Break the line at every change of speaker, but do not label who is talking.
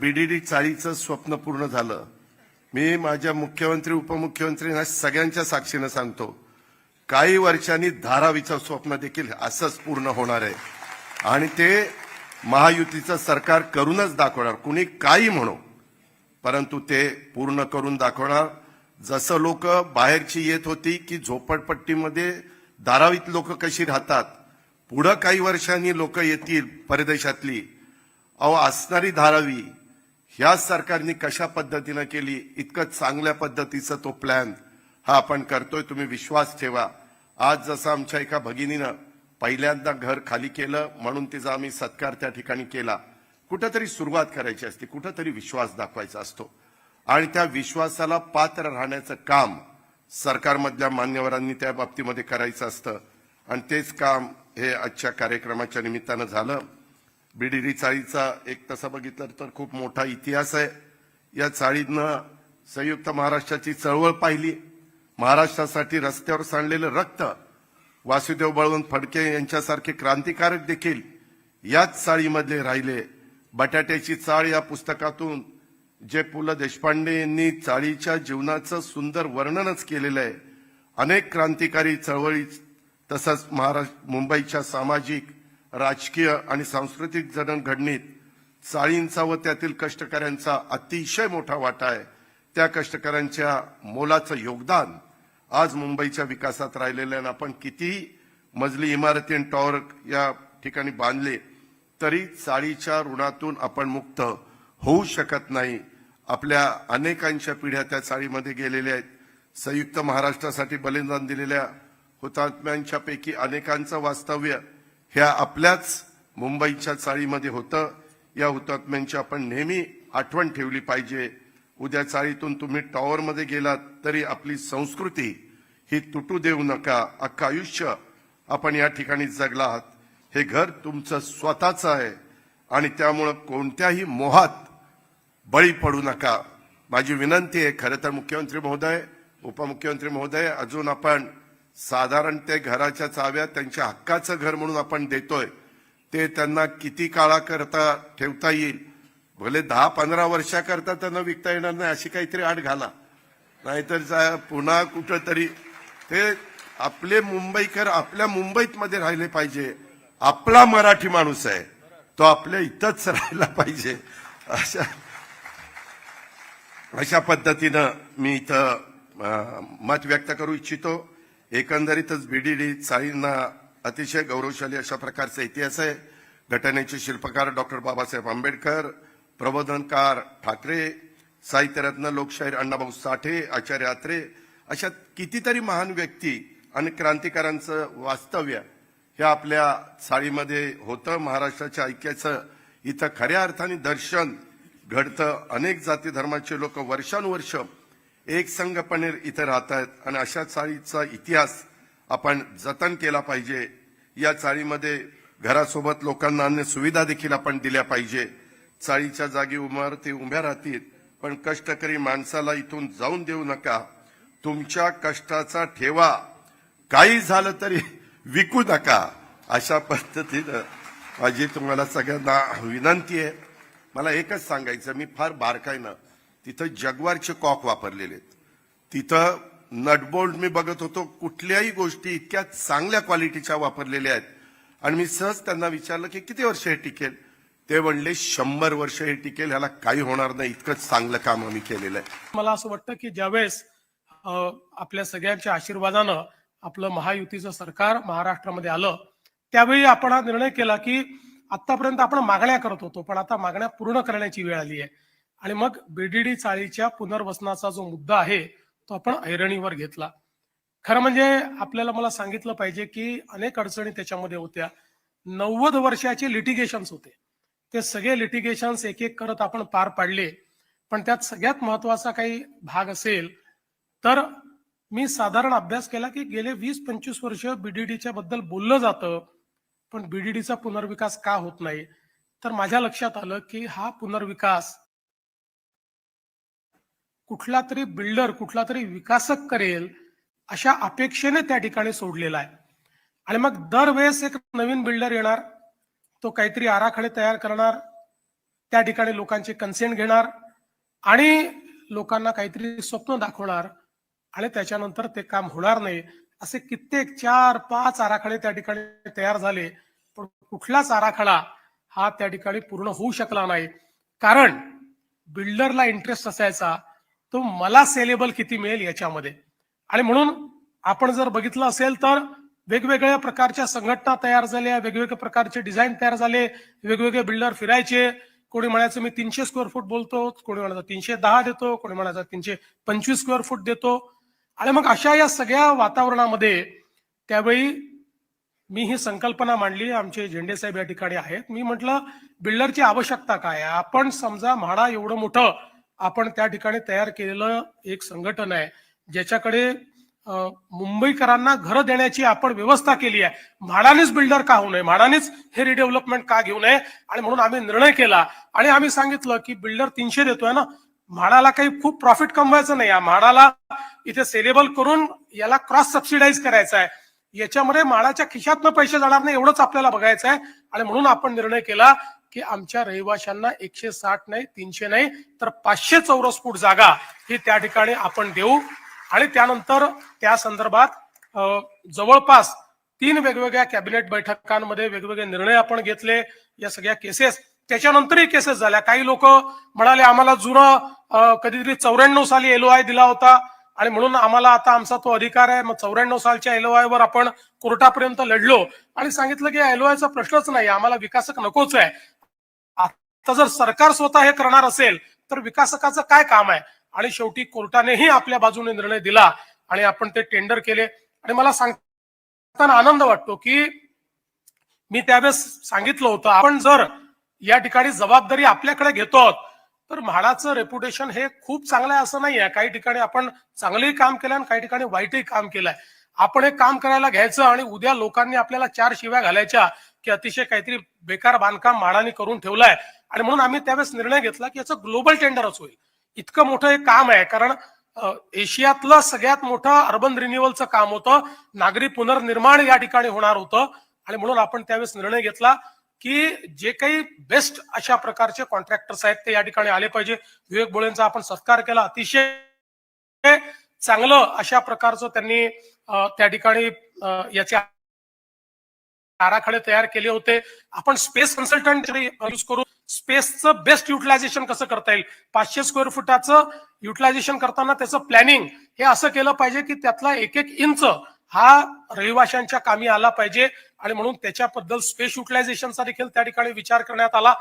VDD चाळीचं स्वप्न पूर्ण झालं. मी माझ्या मुख्यमंत्री उपमुख्यमंत्र्यांना सगळ्यांच्या साक्षीनं सांगतो, काही वर्षांनी धारावीचं स्वप्न देखील असंच पूर्ण होणार आहे आणि ते महायुतीचं सरकार करूनच दाखवणार. कुणी काही म्हणो, परंतु ते पूर्ण करून दाखवणार. जसं लोक बाहेरची येत होती की झोपडपट्टीमध्ये धारावीत लोक कशी राहतात, पुढं काही वर्षांनी लोक येतील परदेशातली. अहो, असणारी धारावी ह्या सरकारने कशा पद्धतीनं केली, इतकं चांगल्या पद्धतीचा तो प्लॅन हा आपण करतोय. तुम्ही विश्वास ठेवा. आज जसं आमच्या एका भगिनीनं पहिल्यांदा घर खाली केलं म्हणून तिचा आम्ही सत्कार त्या ठिकाणी केला. कुठंतरी सुरुवात करायची असते, कुठंतरी विश्वास दाखवायचा असतो आणि त्या विश्वासाला पात्र राहण्याचं काम सरकारमधल्या मान्यवरांनी त्या बाबतीमध्ये करायचं असतं आणि तेच काम हे आजच्या कार्यक्रमाच्या निमित्तानं झालं. बीडीडी चाळीचा एक तसं बघितलं तर खूप मोठा इतिहास आहे. या चाळीनं संयुक्त महाराष्ट्राची चळवळ पाहिली. महाराष्ट्रासाठी रस्त्यावर सांडलेलं रक्त, वासुदेव बळवंत फडके यांच्यासारखे क्रांतिकारक देखील याच चाळीमधले राहिले. बटाट्याची चाळ या पुस्तकातून जे पु ल देशपांडे यांनी चाळीच्या जीवनाचं सुंदर वर्णनच केलेलं आहे. अनेक क्रांतिकारी चळवळी तसंच मुंबईच्या सामाजिक, राजकीय आणि सांस्कृतिक जडणघडणीत चाळींचा व त्यातील कष्टकऱ्यांचा अतिशय मोठा वाटा आहे. त्या कष्टकऱ्यांच्या मोलाचं योगदान आज मुंबईच्या विकासात राहिलेलं आहे. आपण किती मजली इमारती आणि टॉवर या ठिकाणी बांधले तरी चाळीच्या ऋणातून आपण मुक्त होऊ शकत नाही. आपल्या अनेकांच्या पिढ्या त्या चाळीमध्ये गेलेल्या आहेत. संयुक्त महाराष्ट्रासाठी बलिदान दिलेल्या हुतात्म्यांच्या पैकी अनेकांचं वास्तव्य ह्या आपल्याच मुंबईच्या चाळीमध्ये होतं. या हुतात्म्यांची आपण नेहमी आठवण ठेवली पाहिजे. उद्या चाळीतून तुम्ही टॉवरमध्ये गेलात तरी आपली संस्कृती ही तुटू देऊ नका. अख्खं आयुष्य आपण या ठिकाणी जगला आहात. हे घर तुमचं स्वतःचं आहे आणि त्यामुळं कोणत्याही मोहात बळी पडू नका. माझी विनंती आहे. खरं तर मुख्यमंत्री महोदय, उपमुख्यमंत्री महोदय, अजून आपण साधारण ते घराच्या चाव्या त्यांच्या हक्काचं घर म्हणून आपण देतोय, ते त्यांना किती काळाकरता ठेवता येईल, भले 10-15 वर्षाकरता त्यांना विकता येणार नाही अशी काहीतरी आड घाला, नाहीतर पुन्हा कुठं तरी ते आपले मुंबईकर आपल्या मुंबईत मध्ये राहिले पाहिजे. आपला मराठी माणूस आहे तो आपल्या इथंच राहिला पाहिजे. अशा पद्धतीनं मी इथं मत व्यक्त करू इच्छितो. एकंदरीतच बीडीडी चाळींना अतिशय गौरवशाली अशा प्रकारचा इतिहास आहे. घटनेचे शिल्पकार डॉक्टर बाबासाहेब आंबेडकर, प्रबोधनकार ठाकरे, साहित्यरत्न लोकशाहीर अण्णाभाऊ साठे, आचार्य आत्रे, अशा कितीतरी महान व्यक्ती आणि क्रांतिकारांचं वास्तव्य हे आपल्या चाळीमध्ये होतं. महाराष्ट्राच्या ऐक्याचं इथं खऱ्या अर्थाने दर्शन घडतं. अनेक जाती धर्माचे लोक वर्षानुवर्ष एकसंघपणे इथं राहतात आणि अशा चाळीचा इतिहास आपण जतन केला पाहिजे. या चाळीमध्ये घरासोबत लोकांना अन्य सुविधा देखील आपण दिल्या पाहिजे. चाळीच्या जागी इमारती उभ्या राहतील पण कष्टकरी माणसाला इथून जाऊन देऊ नका. तुमच्या कष्टाचा ठेवा, काही झालं तरी विकू नका. अशा पद्धतीनं माझी तुम्हाला सगळ्यांना विनंती आहे. मला एकच सांगायचं, मी फार बारकाईनं तिथं जगवारचे कॉक वापरलेले आहेत. तिथं नटबोल्ट मी बघत होतो, कुठल्याही गोष्टी इतक्या चांगल्या क्वालिटीच्या वापरलेल्या आहेत आणि मी सहज त्यांना विचारलं की किती वर्ष हे टिकेल. ते म्हणले 100 वर्ष हे टिकेल, ह्याला काही होणार नाही, इतकंच चांगलं काम आम्ही केलेलं आहे.
मला असं वाटतं की ज्यावेळेस आपल्या सगळ्यांच्या आशीर्वादानं आपलं महायुतीचं सरकार महाराष्ट्रामध्ये आलं त्यावेळी आपण हा निर्णय केला की आतापर्यंत आपण मागण्या करत होतो पण आता मागण्या पूर्ण करण्याची वेळ आली आहे आणि मग बीडीडी चाळीच्या पुनर्वसनाचा जो मुद्दा आहे तो आपण ऐरणीवर घेतला. खरं म्हणजे आपल्याला मला सांगितलं पाहिजे की अनेक अडचणी त्याच्यामध्ये होत्या. 90 वर्षाचे लिटिगेशन्स होते. ते सगळे लिटिगेशन्स एक एक करत आपण पार पाडले. पण त्यात सगळ्यात महत्वाचा काही भाग असेल तर मी साधारण अभ्यास केला की गेले 20-25 वर्ष बीडीडीच्या बद्दल बोललं जातं पण बीडीडीचा पुनर्विकास का होत नाही. तर माझ्या लक्षात आलं की हा पुनर्विकास कुठला तरी बिल्डर, कुठला तरी विकासक करेल अशा अपेक्षेने त्या ठिकाणी सोडलेला आहे. आणि मग दरवेळेस एक नवीन बिल्डर येणार, तो काहीतरी आराखडे तयार करणार, त्या ठिकाणी लोकांचे कन्सेंट घेणार आणि लोकांना काहीतरी स्वप्न दाखवणार आणि त्याच्यानंतर ते काम होणार नाही. असे कित्येक 4-5 आराखडे त्या ठिकाणी तयार झाले, पण कुठलाच आराखडा हा त्या ठिकाणी पूर्ण होऊ शकला नाही. कारण बिल्डरला इंटरेस्ट असायचा तो मला सेलेबल किती मिळेल याच्यामध्ये. आणि म्हणून आपण जर बघितलं असेल तर वेगवेगळ्या प्रकारच्या संघटना तयार झाल्या, वेगवेगळ्या प्रकारचे डिझाईन तयार झाले, वेगवेगळे बिल्डर फिरायचे. कोणी म्हणायचं मी 300 स्क्वेअर फूट बोलतो, कोणी म्हणायचं 310 देतो, कोणी म्हणायचं 325 स्क्वेअर फूट देतो. आणि मग अशा या सगळ्या वातावरणामध्ये त्यावेळी मी ही संकल्पना मांडली. आमचे झेंडे साहेब या ठिकाणी आहेत. मी म्हटलं बिल्डरची आवश्यकता काय आहे. आपण समजा म्हाडा एवढं मोठं आपण त्या ठिकाणी तयार केलेलं एक संघटन आहे, ज्याच्याकडे मुंबईकरांना घरं देण्याची आपण व्यवस्था केली आहे. म्हाडानेच बिल्डर का होऊ नये, म्हाडानेच हे रिडेव्हलपमेंट का घेऊ नये. आणि म्हणून आम्ही निर्णय केला आणि आम्ही सांगितलं की बिल्डर 300 देतोय ना, म्हाडाला काही खूप प्रॉफिट कमवायचं नाही. म्हाडाला इथे सेलेबल करून याला क्रॉस सबसिडाईज करायचं आहे. याच्यामध्ये म्हाडाच्या खिशातनं पैसे जाणार नाही एवढंच आपल्याला बघायचं आहे. आणि म्हणून आपण निर्णय केला की आमच्या रहिवाशांना 160 नाही, 300 नाही, तर 500 चौरस फूट जागा ही त्या ठिकाणी आपण देऊ. आणि त्यानंतर त्या संदर्भात जवळपास 3 वेगवेगळ्या कॅबिनेट बैठकांमध्ये वेगवेगळे निर्णय आपण घेतले. या सगळ्या केसेस त्याच्यानंतरही केसेस झाल्या. काही लोक म्हणाले आम्हाला जुनं कधीतरी 94 साली LOI दिला होता आणि म्हणून आम्हाला आता आमचा तो अधिकार आहे. मग 94 सालच्या LOI वर आपण कोर्टापर्यंत लढलो आणि सांगितलं की LOI चा प्रश्नच नाही, आम्हाला विकासक नकोच आहे. आता जर सरकार स्वतः हे करणार असेल तर विकासकाचं काय काम आहे. आणि शेवटी कोर्टानेही आपल्या बाजूने निर्णय दिला आणि आपण ते टेंडर केले. आणि मला सांगताना आनंद वाटतो की मी त्यावेळेस सांगितलं होतं आपण जर या ठिकाणी जबाबदारी आपल्याकडे घेतो तर म्हाडाचं रेप्युटेशन हे खूप चांगलं आहे असं नाही आहे. काही ठिकाणी आपण चांगलंही काम केलं आणि काही ठिकाणी वाईटही काम केलंय. आपण एक काम करायला घ्यायचं आणि उद्या लोकांनी आपल्याला 4 शिव्या घालायच्या की अतिशय काहीतरी बेकार बांधकाम म्हाडाने करून ठेवलंय. आणि म्हणून आम्ही त्यावेळेस निर्णय घेतला की याचं ग्लोबल टेंडरच होईल. इतकं मोठं हे काम आहे, कारण एशियातलं सगळ्यात मोठं अर्बन रिन्युअलचं काम होतं, नागरी पुनर्निर्माण या ठिकाणी होणार होतं. आणि म्हणून आपण त्यावेळेस निर्णय घेतला की जे काही बेस्ट अशा प्रकारचे कॉन्ट्रॅक्टर्स आहेत ते या ठिकाणी आले पाहिजे. विवेक बोळेंचा आपण सत्कार केला. अतिशय चांगलं अशा प्रकारचं त्यांनी त्या ठिकाणी याचे आराखडे तयार केले होते. आपण स्पेस कन्सल्टंट यूज करू स्पेसचं बेस्ट युटिलायझेशन कसं करता येईल, 500 स्क्वेअर फुटाचं युटिलायझेशन करताना त्याचं प्लॅनिंग हे असं केलं पाहिजे की त्यातला एक इंच हा रहिवाशांच्या कामी आला पाहिजे. आणि म्हणून त्याच्याबद्दल स्पेस युटिलायझेशनचा देखील त्या ठिकाणी विचार करण्यात आला.